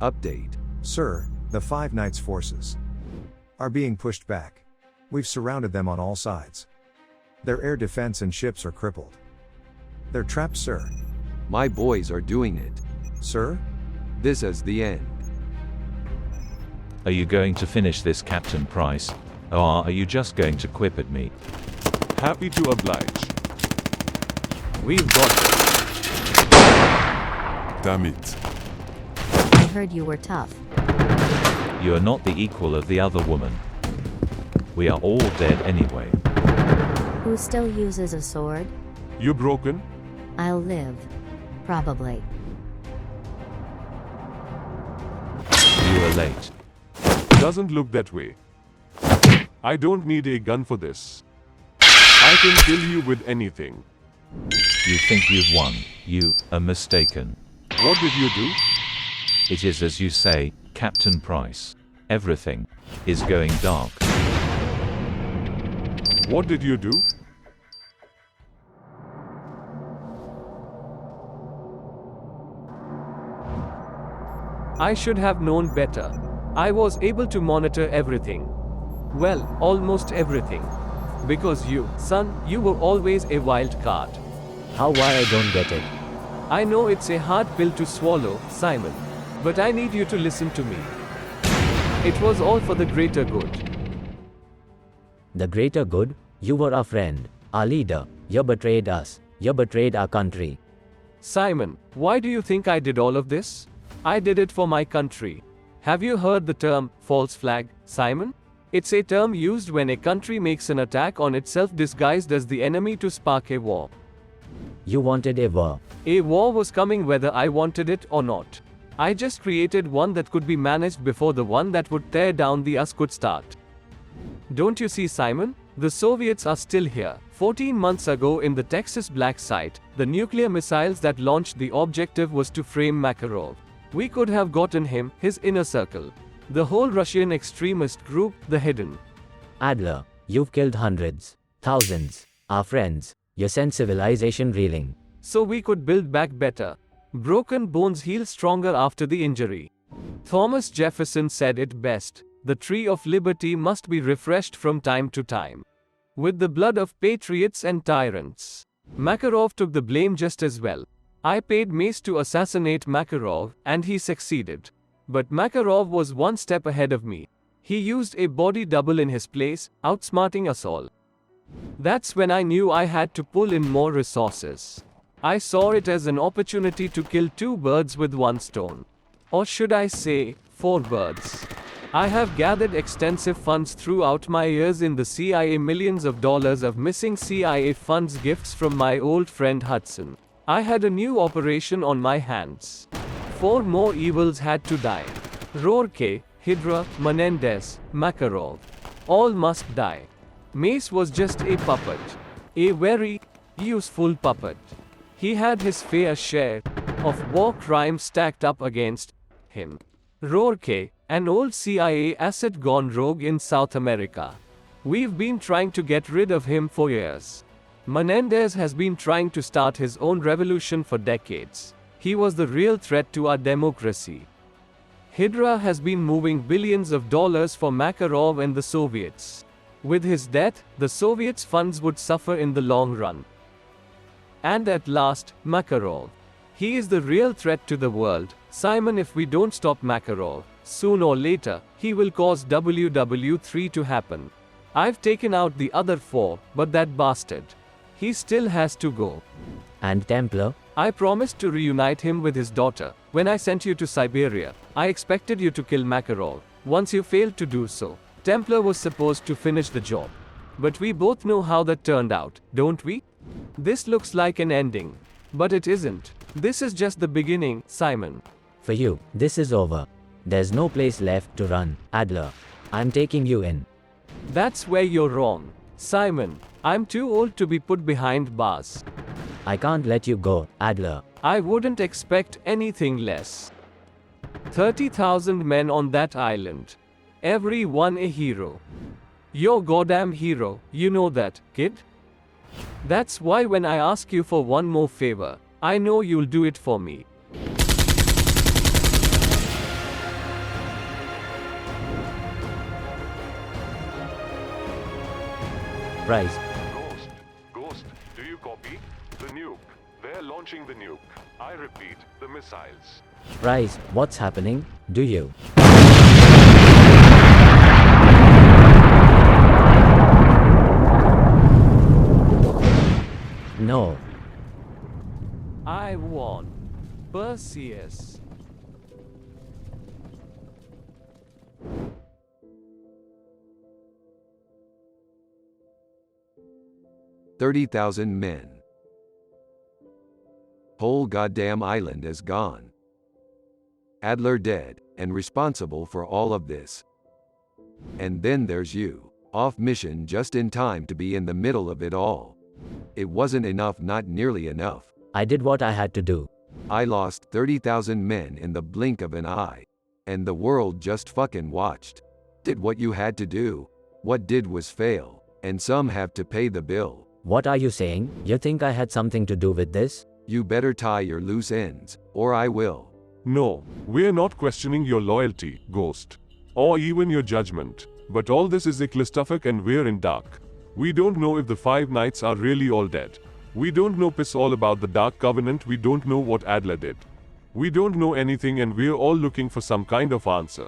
Update. Sir, the Five Knights' forces are being pushed back. We've surrounded them on all sides. Their air defense and ships are crippled. They're trapped, sir. My boys are doing it. Sir? This is the end. Are you going to finish this, Captain Price? Or are you just going to quip at me? Happy to oblige. We've got it. Damn it. I heard you were tough. You are not the equal of the other woman. We are all dead anyway. Who still uses a sword? You broken? I'll live. Probably. You are late. Doesn't look that way. I don't need a gun for this. I can kill you with anything. You think you've won. You are mistaken. What did you do? It is as you say, Captain Price. Everything is going dark. What did you do? I should have known better. I was able to monitor everything. Well, almost everything. Because you, son, you were always a wild card. How why I don't get it? I know it's a hard pill to swallow, Simon. But I need you to listen to me. It was all for the greater good. The greater good? You were our friend, our leader. You betrayed us. You betrayed our country. Simon, why do you think I did all of this? I did it for my country. Have you heard the term, false flag, Simon? It's a term used when a country makes an attack on itself disguised as the enemy to spark a war. You wanted a war. A war was coming whether I wanted it or not. I just created one that could be managed before the one that would tear down the us could start. Don't you see, Simon? The Soviets are still here. 14 months ago in the Texas Black Site, the nuclear missiles that launched the objective was to frame Makarov. We could have gotten him, his inner circle. The whole Russian extremist group, the Hidden. Adler, you've killed hundreds, thousands, our friends. You sent civilization reeling. So we could build back better. Broken bones heal stronger after the injury. Thomas Jefferson said it best. The tree of liberty must be refreshed from time to time. With the blood of patriots and tyrants. Makarov took the blame just as well. I paid Mace to assassinate Makarov, and he succeeded. But Makarov was one step ahead of me. He used a body double in his place, outsmarting us all. That's when I knew I had to pull in more resources. I saw it as an opportunity to kill two birds with one stone. Or should I say, 4 birds. I have gathered extensive funds throughout my years in the CIA, millions of dollars of missing CIA funds, gifts from my old friend Hudson. I had a new operation on my hands. 4 more evils had to die. Rourke, Hydra, Menendez, Makarov. All must die. Mace was just a puppet. A very useful puppet. He had his fair share of war crimes stacked up against him. Rourke, an old CIA asset gone rogue in South America. We've been trying to get rid of him for years. Menendez has been trying to start his own revolution for decades. He was the real threat to our democracy. Hydra has been moving billions of dollars for Makarov and the Soviets. With his death, the Soviets' funds would suffer in the long run. And at last, Makarov. He is the real threat to the world. Simon, if we don't stop Makarov, soon or later, he will cause WW3 to happen. I've taken out the other 4, but that bastard. He still has to go. And Templar? I promised to reunite him with his daughter. When I sent you to Siberia, I expected you to kill Makarov. Once you failed to do so, Templar was supposed to finish the job. But we both know how that turned out, don't we? This looks like an ending. But it isn't. This is just the beginning, Simon. For you, this is over. There's no place left to run, Adler. I'm taking you in. That's where you're wrong, Simon. I'm too old to be put behind bars. I can't let you go, Adler. I wouldn't expect anything less. 30,000 men on that island. Every one a hero. You're goddamn hero, you know that, kid? That's why when I ask you for one more favor, I know you'll do it for me. Price, Ghost, do you copy? The nuke. They're launching the nuke. I repeat, the missiles. Price, what's happening? Do you? No. I won. Perseus. $30,000 men. Whole goddamn island is gone. Adler dead, and responsible for all of this. And then there's you, off mission just in time to be in the middle of it all. It wasn't enough, not nearly enough. I did what I had to do. I lost 30,000 men in the blink of an eye. And the world just fucking watched. Did what you had to do. What did was fail. And some have to pay the bill. What are you saying? You think I had something to do with this? You better tie your loose ends, or I will. No, we're not questioning your loyalty, Ghost. Or even your judgment. But all this is clusterfuck and we're in dark. We don't know if the 5 knights are really all dead. We don't know piss all about the Dark Covenant. We don't know what Adler did. We don't know anything and we're all looking for some kind of answer.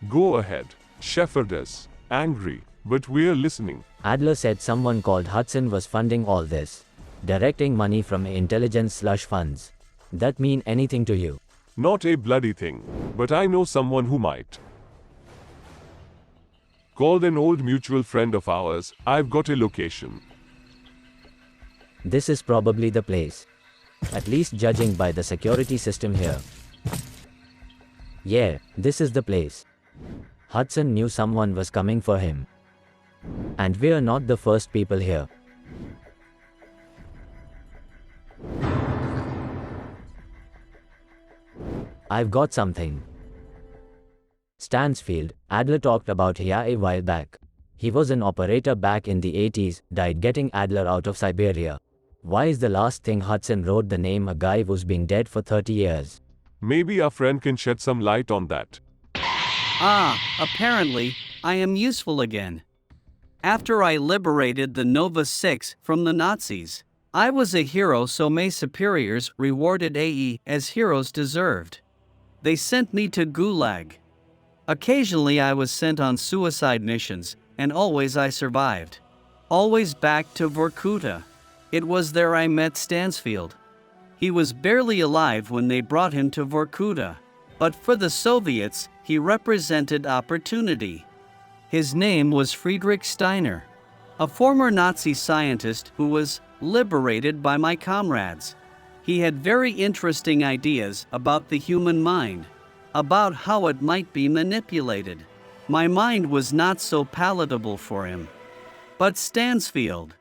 Go ahead, shepherd us. Angry, but we're listening. Adler said someone called Hudson was funding all this. Directing money from intelligence slush funds. That mean anything to you? Not a bloody thing, but I know someone who might. Called an old mutual friend of ours. I've got a location. This is probably the place. At least judging by the security system here. Yeah, this is the place. Hudson knew someone was coming for him. And we're not the first people here. I've got something. Stansfield, Adler talked about here a while back. He was an operator back in the 80s, died getting Adler out of Siberia. Why is the last thing Hudson wrote the name a guy who's been dead for 30 years? Maybe our friend can shed some light on that. Apparently, I am useful again. After I liberated the Nova 6 from the Nazis, I was a hero, so my superiors rewarded AE as heroes deserved. They sent me to Gulag. Occasionally I was sent on suicide missions, and always I survived. Always back to Vorkuta. It was there I met Stansfield. He was barely alive when they brought him to Vorkuta. But for the Soviets, he represented opportunity. His name was Friedrich Steiner, a former Nazi scientist who was liberated by my comrades. He had very interesting ideas about the human mind, about how it might be manipulated. My mind was not so palatable for him. But Stansfield,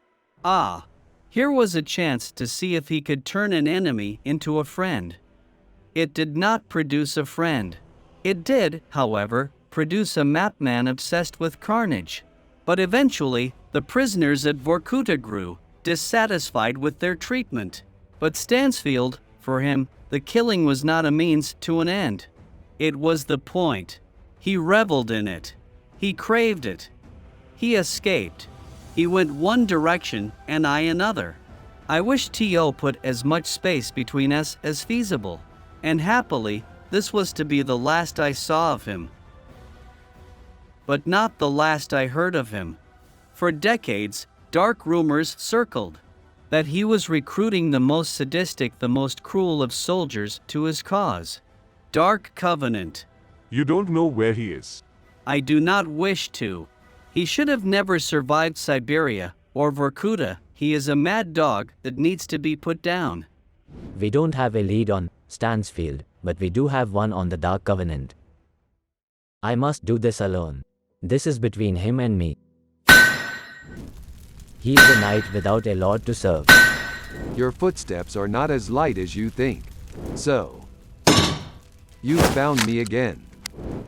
here was a chance to see if he could turn an enemy into a friend. It did not produce a friend. It did, however, produce a mapman obsessed with carnage. But eventually, the prisoners at Vorkuta grew, dissatisfied with their treatment. But Stansfield, for him, the killing was not a means to an end. It was the point. He reveled in it. He craved it. He escaped. He went one direction and I another. I wish T.O. put as much space between us as feasible. And happily, this was to be the last I saw of him. But not the last I heard of him. For decades, dark rumors circled that he was recruiting the most sadistic, the most cruel of soldiers to his cause. Dark Covenant. You don't know where he is. I do not wish to. He should have never survived Siberia or Vorkuta. He is a mad dog that needs to be put down. We don't have a lead on Stansfield, but we do have one on the Dark Covenant. I must do this alone. This is between him and me. He is a knight without a lord to serve. Your footsteps are not as light as you think. So, you found me again.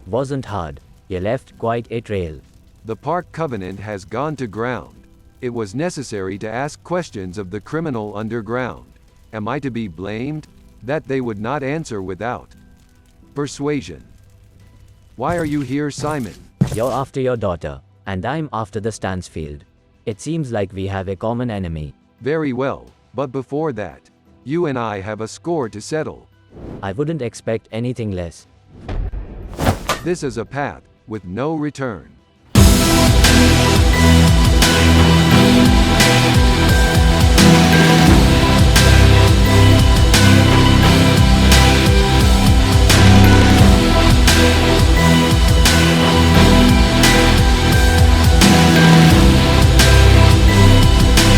Wasn't hard. You left quite a trail. The Park Covenant has gone to ground. It was necessary to ask questions of the criminal underground. Am I to be blamed? That they would not answer without persuasion. Why are you here, Simon? You're after your daughter, and I'm after the Stansfield. It seems like we have a common enemy. Very well, but before that, you and I have a score to settle. I wouldn't expect anything less. This is a path with no return.